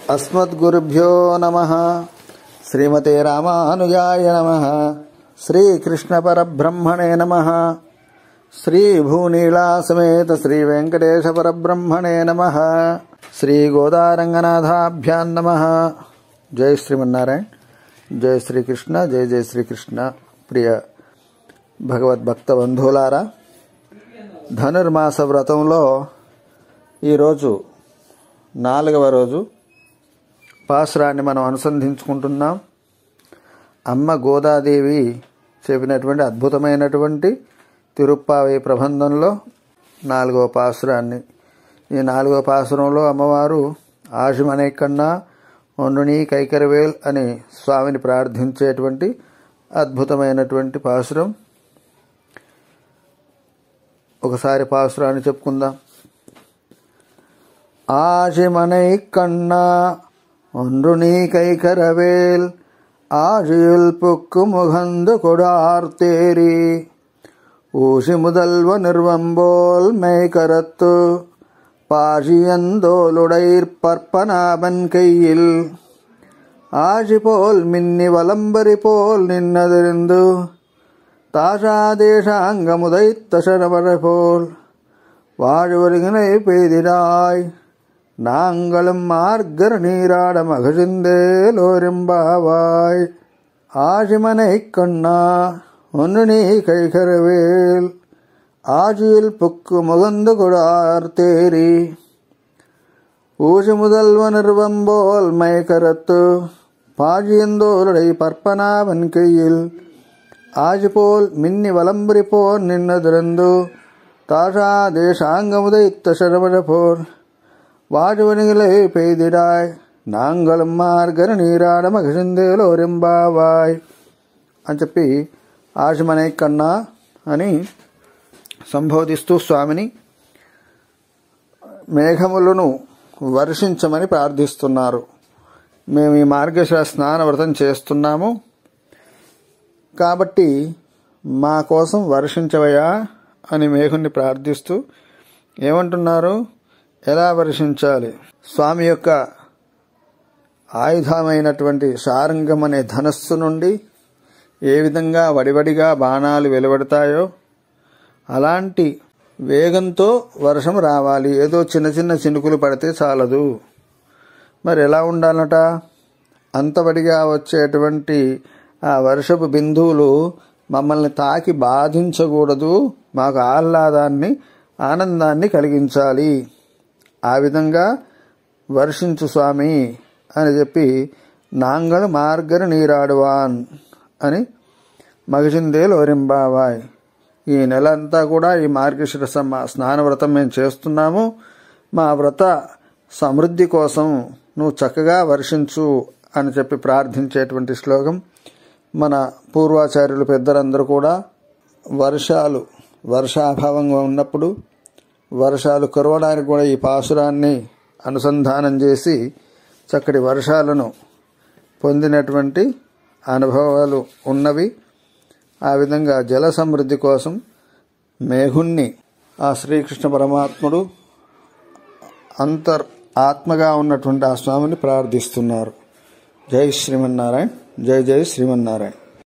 अस्मद्गुरुभ्यो नमः। श्रीमते रामानुजाय नमः। श्रीकृष्णपरब्रह्मणे नमः। श्रीभूनीला समेत श्रीवेंकटेशपरब्रह्मणे नमः। श्रीगोदारंगनाथाभ्यां नमः। जय श्रीमन्नारायण, जय श्रीकृष्ण, जय जय श्रीकृष्ण। प्रिय భగవద్భక్త బంధువులారా, ధనుర్మాస వ్రతంలో ఈరోజు 4వ రోజు పాసురాన్ని మనం అనుసంధించుకుంటున్నాం. అమ్మ గోదాదేవి చెప్పినటువంటి అద్భుతమైనటువంటి తిరుప్పావై ప్రబంధంలో 4వ పాసురాన్ని. ఈ 4వ పాసురంలో అమ్మవారు ఆశిమనే కన్నా ఒండుని కైకరవేల్ అని స్వామిని ప్రార్థించేటువంటి అద్భుతమైనటువంటి పాసురం. ఒకసారి పాసురాన్ని చెప్పుకుందాం. ఆశిమనై కన్నా ఒండ్రుని కైకరవేల్ ஆழியுள் புக்கு முகந்து கொடார்த்தேரி ஊசி முதல்வ நிர்வம்போல் மெய்கரத்து பாஷியந்தோலுடைர் பற்பனாபன் கையில் ஆஷி போல் மின்னி வலம்பரி போல் நின்னதிருந்து தாஷாதேஷாங்கமுதைத்த சரவர போல் வாழ்வருகினை பெய்திடாய் நாங்களும் மார்கர் நீராட மகிழ்ந்தேலோரெம்பாவாய். ஆழிமனை கண்ணா ஒன்று நீ கைகரவேல் ஆழியில் புக்கு முகந்து கொடார் தேரி ஊசி முதல்வ நிர்வம்போல் மைகரத்து பாழியந்தோருடை பற்பனாவன் கையில் ஆஜி போல் மின்னி வலம்புரி போர் நின்னதிருந்து தாஷா தேசாங்கமுதைத்த சரவர போல் வாழுவனிகளை பெய்திடாய் నాంగళం మార్గర నీరాడ మగిసిందేలోరెంబావాయ్ అని చెప్పి ఆశమనే కన్నా అని సంబోధిస్తూ స్వామిని మేఘములను వర్షించమని ప్రార్థిస్తున్నారు. మేము ఈ మార్గశిర స్నాన వ్రతం చేస్తున్నాము కాబట్టి మా కోసం వర్షించవయా అని మేఘుణ్ణి ప్రార్థిస్తూ ఏమంటున్నారు? ఎలా వర్షించాలి? స్వామి యొక్క ఆయుధమైనటువంటి శారంగం అనే ధనస్సు నుండి ఏ విధంగా వడివడిగా బాణాలు వెలువడతాయో అలాంటి వేగంతో వర్షం రావాలి. ఏదో చిన్న చిన్న చినుకులు పడితే చాలదు. మరి ఎలా ఉండాలట? అంతవడిగా వచ్చేటువంటి ఆ వర్షపు బిందువులు మమ్మల్ని తాకి బాధించకూడదు, మాకు ఆహ్లాదాన్ని ఆనందాన్ని కలిగించాలి. ఆ విధంగా వర్షించు స్వామి అని చెప్పి నాంగళ మార్గర నీరాడువాన్ అని మగిసిందేలోరెంబావాయ్. ఈ నెల అంతా కూడా ఈ మార్గశిర స్నాన వ్రతం మేము చేస్తున్నాము. మా వ్రత సమృద్ధి కోసం నువ్వు చక్కగా వర్షించు అని చెప్పి ప్రార్థించేటువంటి శ్లోకం. మన పూర్వాచార్యులు పెద్దలందరూ కూడా వర్షాభావంగా ఉన్నప్పుడు వర్షాలు కురవడానికి కూడా ఈ పాసురాన్ని అనుసంధానం చేసి చక్కటి వర్షాలను పొందినటువంటి అనుభవాలు ఉన్నవి. ఆ విధంగా జల సమృద్ధి కోసం మేఘుణ్ణి ఆ శ్రీకృష్ణ పరమాత్ముడు ఆత్మగా ఉన్నటువంటి ఆ స్వామిని ప్రార్థిస్తున్నారు. జై శ్రీమన్నారాయణ, జై జై శ్రీమన్నారాయణ.